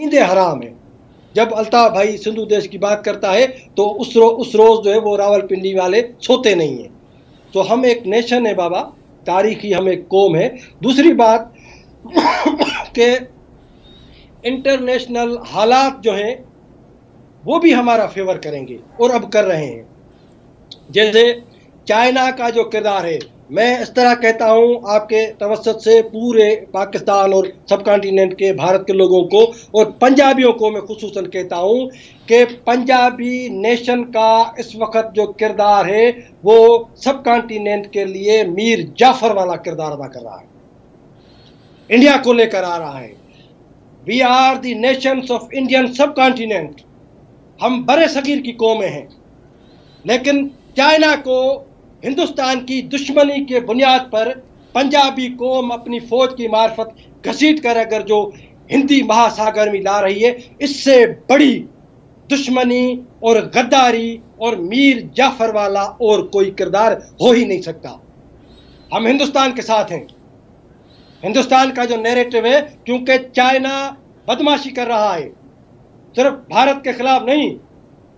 नींदें हराम है। जब अल्ताफ भाई सिंधु देश की बात करता है तो उस रोज़ जो है वो रावलपिंडी वाले सोते नहीं हैं। तो हम एक नेशन है बाबा, तारीखी हम एक कौम है। दूसरी बात कि इंटरनेशनल हालात जो हैं वो भी हमारा फेवर करेंगे और अब कर रहे हैं। जैसे चाइना का जो किरदार है, मैं इस तरह कहता हूँ आपके तवज्जुह से पूरे पाकिस्तान और सब कॉन्टिनेंट के भारत के लोगों को और पंजाबियों को मैं खुसूसन कहता हूँ कि पंजाबी नेशन का इस वक्त जो किरदार है वो सब कॉन्टिनेंट के लिए मीर जाफर वाला किरदार अदा कर रहा है, इंडिया को लेकर आ रहा है। We are the nations of Indian subcontinent, हम बड़े सगीर की कौमें हैं, लेकिन चाइना को हिंदुस्तान की दुश्मनी के बुनियाद पर पंजाबी कौम अपनी फौज की मार्फत घसीट कर अगर जो हिंदी महासागर में ला रही है, इससे बड़ी दुश्मनी और गद्दारी और मीर जाफर वाला और कोई किरदार हो ही नहीं सकता। हम हिंदुस्तान के साथ हैं, हिंदुस्तान का जो नैरेटिव है, क्योंकि चाइना बदमाशी कर रहा है सिर्फ भारत के खिलाफ नहीं,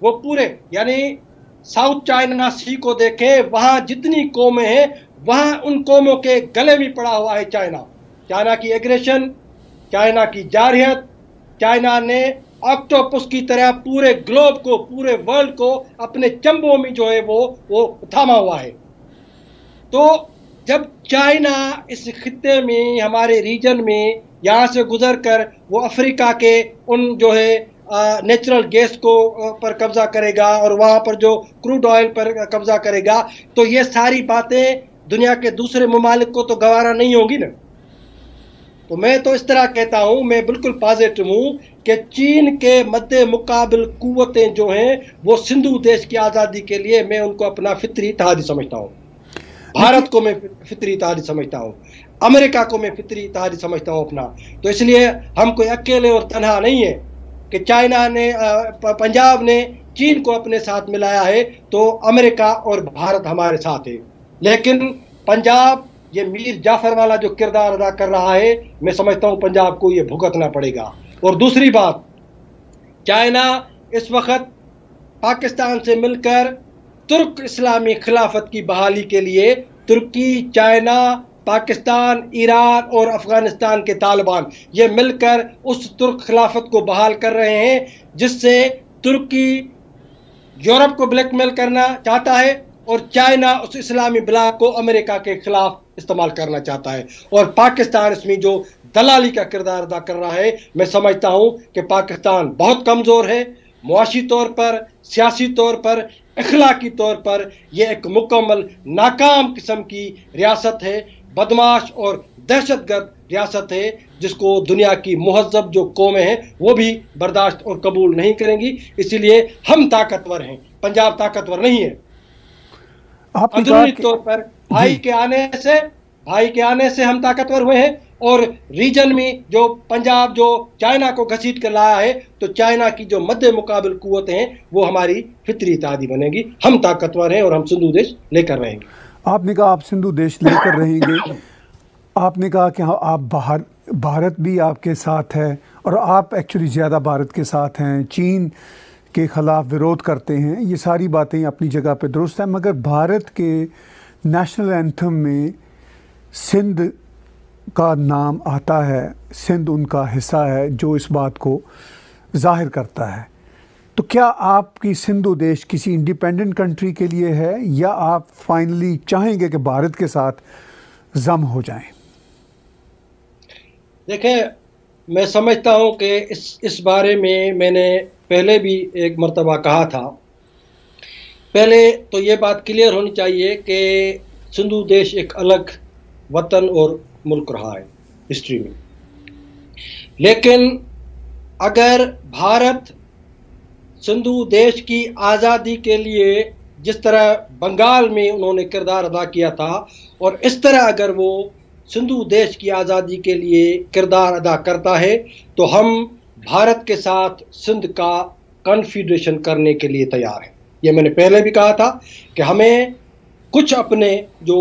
वो पूरे यानी साउथ चाइना सी को देखें, वहां जितनी कौमें हैं वहां उन कौमों के गले में पड़ा हुआ है चाइना की एग्रेशन, चाइना की जारहियत। चाइना ने ऑक्टोपस की तरह पूरे ग्लोब को, पूरे वर्ल्ड को अपने चंबों में जो है वो थामा हुआ है। तो जब चाइना इस खित्ते में, हमारे रीजन में यहाँ से गुजर कर वो अफ्रीका के उन जो है नेचुरल गैस को पर कब्जा करेगा और वहाँ पर जो क्रूड ऑयल पर कब्जा करेगा, तो ये सारी बातें दुनिया के दूसरे ममालिक को तो गवारा नहीं होंगी ना। तो मैं तो इस तरह कहता हूँ, मैं बिल्कुल पॉजिटिव हूँ कि चीन के मद्दे मुकाबिल कुव्वतें जो हैं वो सिंधु देश की आज़ादी के लिए मैं उनको अपना फितरी इत्तेहादी समझता हूँ। भारत को मैं फितरी इत्तेहादी समझता हूँ, अमेरिका को मैं फितरी इत्तेहादी समझता हूँ अपना। तो इसलिए हम कोई अकेले और तनहा नहीं है कि चाइना ने पंजाब ने चीन को अपने साथ मिलाया है तो अमेरिका और भारत हमारे साथ है। लेकिन पंजाब ये मीर जाफर वाला जो किरदार अदा कर रहा है, मैं समझता हूँ पंजाब को ये भुगतना पड़ेगा। और दूसरी बात, चाइना इस वक्त पाकिस्तान से मिलकर तुर्क इस्लामी खिलाफत की बहाली के लिए तुर्की, चाइना, पाकिस्तान, ईरान और अफगानिस्तान के तालिबान ये मिलकर उस तुर्क खिलाफत को बहाल कर रहे हैं, जिससे तुर्की यूरोप को ब्लैकमेल करना चाहता है और चाइना उस इस्लामी ब्लॉक को अमेरिका के खिलाफ इस्तेमाल करना चाहता है। और पाकिस्तान इसमें जो दलाली का किरदार अदा कर रहा है, मैं समझता हूँ कि पाकिस्तान बहुत कमज़ोर है, मुआशी तौर पर, सियासी तौर पर, अखलाकी तौर पर यह एक मुकम्मल नाकाम किस्म की रियासत है, बदमाश और दहशतगर्द रियासत है, जिसको दुनिया की मुहज़्ज़ब जो कौमें हैं वो भी बर्दाश्त और कबूल नहीं करेंगी। इसीलिए हम ताकतवर हैं, पंजाब ताकतवर नहीं है। अंदरूनी तौर पर भाई के आने से हम ताकतवर हुए हैं, और रीजन में जो पंजाब जो चाइना को घसीट कर लाया है, तो चाइना की जो मद्दे मुकाबिल कुव्वतें हैं वो हमारी फितरी इत्तेहादी बनेगी। हम ताकतवर हैं और हम सिंधु देश लेकर रहेंगे। आपने कहा आप सिंधु देश लेकर रहेंगे, आपने कहा कि हाँ आप भारत भी आपके साथ है, और आप एक्चुअली ज़्यादा भारत के साथ हैं, चीन के ख़िलाफ़ विरोध करते हैं। ये सारी बातें अपनी जगह पे दुरुस्त हैं, मगर भारत के नेशनल एंथम में सिंध का नाम आता है, सिंध उनका हिस्सा है जो इस बात को जाहिर करता है। तो क्या आपकी सिंधु देश किसी इंडिपेंडेंट कंट्री के लिए है, या आप फाइनली चाहेंगे कि भारत के साथ जम हो जाएं? देखें, मैं समझता हूं कि इस बारे में मैंने पहले भी एक मर्तबा कहा था। पहले तो ये बात क्लियर होनी चाहिए कि सिंधु देश एक अलग वतन और मुल्क रहा है हिस्ट्री में, लेकिन अगर भारत सिंधु देश की आज़ादी के लिए जिस तरह बंगाल में उन्होंने किरदार अदा किया था, और इस तरह अगर वो सिंधु देश की आज़ादी के लिए किरदार अदा करता है, तो हम भारत के साथ सिंध का कन्फेडरेशन करने के लिए तैयार हैं। ये मैंने पहले भी कहा था कि हमें कुछ अपने जो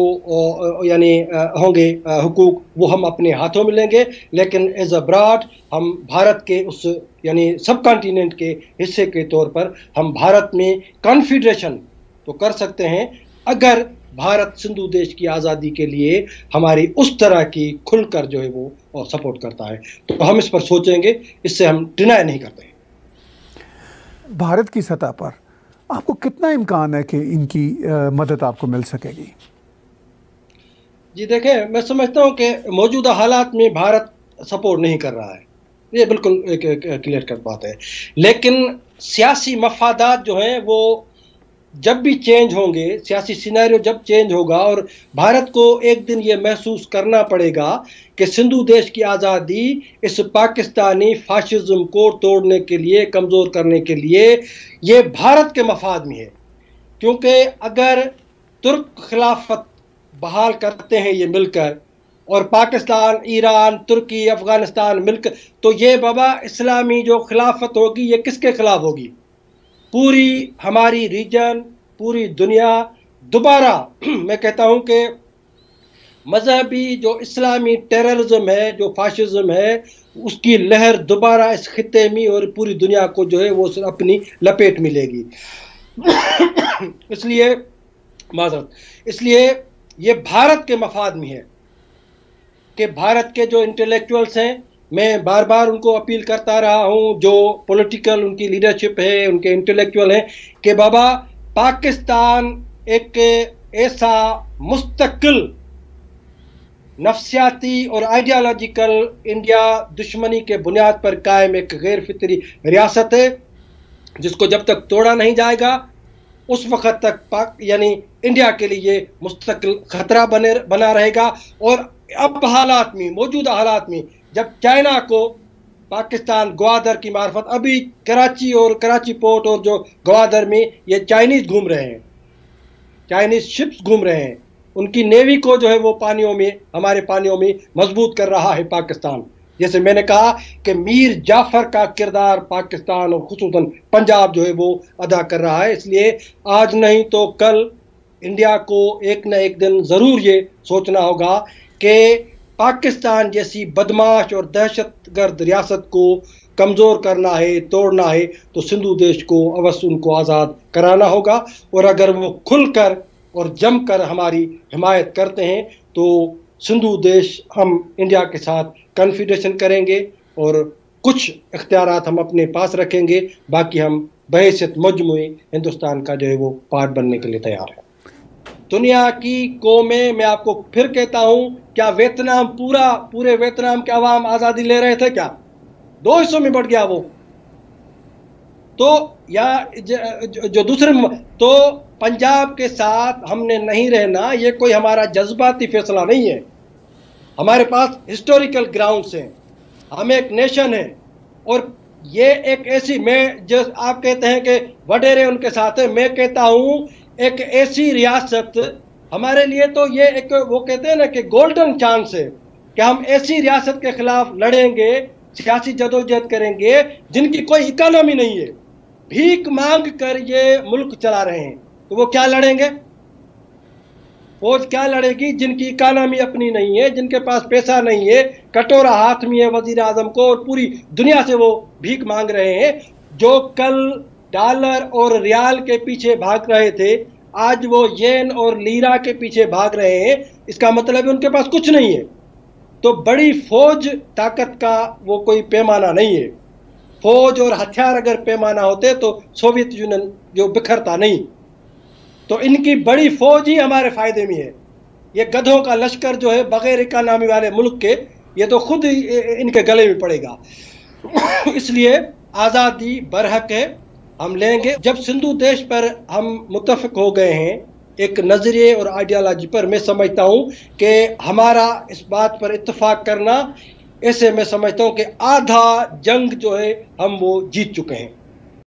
यानी होंगे हुकूक वो हम अपने हाथों में लेंगे, लेकिन एज अ ब्रॉड हम भारत के उस यानी सब कॉन्टिनेंट के हिस्से के तौर पर हम भारत में कॉन्फेडरेशन तो कर सकते हैं अगर भारत सिंधु देश की आज़ादी के लिए हमारी उस तरह की खुलकर जो है वो सपोर्ट करता है, तो हम इस पर सोचेंगे, इससे हम डिनाई नहीं करते हैं। भारत की सतह पर आपको कितना इम्कान है कि इनकी मदद आपको मिल सकेगी? जी देखें, मैं समझता हूँ कि मौजूदा हालात में भारत सपोर्ट नहीं कर रहा है, ये बिल्कुल एक क्लियर कट बात है, लेकिन सियासी मफादात जो हैं वो जब भी चेंज होंगे, सियासी सिनेरियो जब चेंज होगा और भारत को एक दिन ये महसूस करना पड़ेगा कि सिंधु देश की आज़ादी इस पाकिस्तानी फाशिज्म को तोड़ने के लिए, कमज़ोर करने के लिए ये भारत के मफाद में है। क्योंकि अगर तुर्क खिलाफत बहाल करते हैं ये मिलकर, और पाकिस्तान, ईरान, तुर्की, अफ़गानिस्तान मिलकर, तो ये बाबा इस्लामी जो खिलाफत होगी ये किसके खिलाफ होगी? पूरी हमारी रीजन, पूरी दुनिया दोबारा मैं कहता हूं कि मजहबी जो इस्लामी टेररिज्म है, जो फाशिज्म है, उसकी लहर दोबारा इस खित्ते में और पूरी दुनिया को जो है वो अपनी लपेट में लेगी। इसलिए माजरत, इसलिए ये भारत के मफाद में है कि भारत के जो इंटेलेक्चुअल्स हैं, मैं बार बार उनको अपील करता रहा हूं, जो पॉलिटिकल उनकी लीडरशिप है, उनके इंटेलेक्चुअल हैं, कि बाबा पाकिस्तान एक ऐसा मुस्तकिल नफ्सियाती और आइडियोलॉजिकल इंडिया दुश्मनी के बुनियाद पर कायम एक गैर फितरी रियासत है, जिसको जब तक तोड़ा नहीं जाएगा उस वक़्त तक पाक यानी इंडिया के लिए ये मुस्तकिल खतरा बना रहेगा। और अब हालात में, मौजूदा हालात में, जब चाइना को पाकिस्तान ग्वादर की मार्फत, अभी कराची और कराची पोर्ट और जो ग्वादर में ये चाइनीज़ घूम रहे हैं, चाइनीज़ शिप्स घूम रहे हैं, उनकी नेवी को जो है वो पानियों में, हमारे पानियों में मजबूत कर रहा है पाकिस्तान। जैसे मैंने कहा कि मीर जाफ़र का किरदार पाकिस्तान और खुसूसन पंजाब जो है वो अदा कर रहा है। इसलिए आज नहीं तो कल इंडिया को एक न एक दिन ज़रूर ये सोचना होगा कि पाकिस्तान जैसी बदमाश और दहशतगर्द रियासत को कमज़ोर करना है, तोड़ना है, तो सिंधु देश को अवश्य उनको आज़ाद कराना होगा। और अगर वो खुलकर और जमकर हमारी हिमायत करते हैं तो सिंधु देश, हम इंडिया के साथ कन्फेडरेशन करेंगे और कुछ इख्तियारात हम अपने पास रखेंगे, बाकी हम बहैसियत मजमूई हिंदुस्तान का जो है वो पार्ट बनने के लिए तैयार है। दुनिया की कौमें, मैं आपको फिर कहता हूं, क्या वियतनाम पूरे वियतनाम के अवाम आज़ादी ले रहे थे? क्या 2 हिस्सों में बढ़ गया वो? तो या जो दूसरे, तो पंजाब के साथ हमने नहीं रहना, ये कोई हमारा जज्बाती फैसला नहीं है। हमारे पास हिस्टोरिकल ग्राउंड्स हैं, हम एक नेशन है, और ये एक ऐसी, मैं जो आप कहते हैं कि वडेरे उनके साथ है, मैं कहता हूं एक ऐसी रियासत हमारे लिए, तो ये एक, वो कहते हैं ना कि गोल्डन चांस है कि हम ऐसी रियासत के खिलाफ लड़ेंगे, सियासी जदोजहद करेंगे जिनकी कोई इकोनॉमी नहीं है, भीख मांग कर ये मुल्क चला रहे हैं। तो वो क्या लड़ेंगे? फौज क्या लड़ेगी जिनकी इकोनॉमी अपनी नहीं है, जिनके पास पैसा नहीं है, कटोरा हाथ में है वजीर आजम को, और पूरी दुनिया से वो भीख मांग रहे हैं। जो कल डॉलर और रियाल के पीछे भाग रहे थे, आज वो येन और लीरा के पीछे भाग रहे हैं। इसका मतलब है उनके पास कुछ नहीं है। तो बड़ी फौज ताकत का वो कोई पैमाना नहीं है। फौज और हथियार अगर पैमाना होते तो सोवियत यूनियन जो बिखरता नहीं। तो इनकी बड़ी फौज ही हमारे फायदे में है। ये गधों का लश्कर जो है बगैर इकोनॉमी वाले मुल्क के, ये तो खुद ही इनके गले में पड़ेगा। इसलिए आज़ादी बरहक है, हम लेंगे। जब सिंधु देश पर हम मुत्तफिक हो गए हैं एक नज़रिए और आइडियोलॉजी पर, मैं समझता हूँ कि हमारा इस बात पर इत्तेफाक करना, ऐसे मैं समझता हूँ कि आधा जंग जो है हम वो जीत चुके हैं।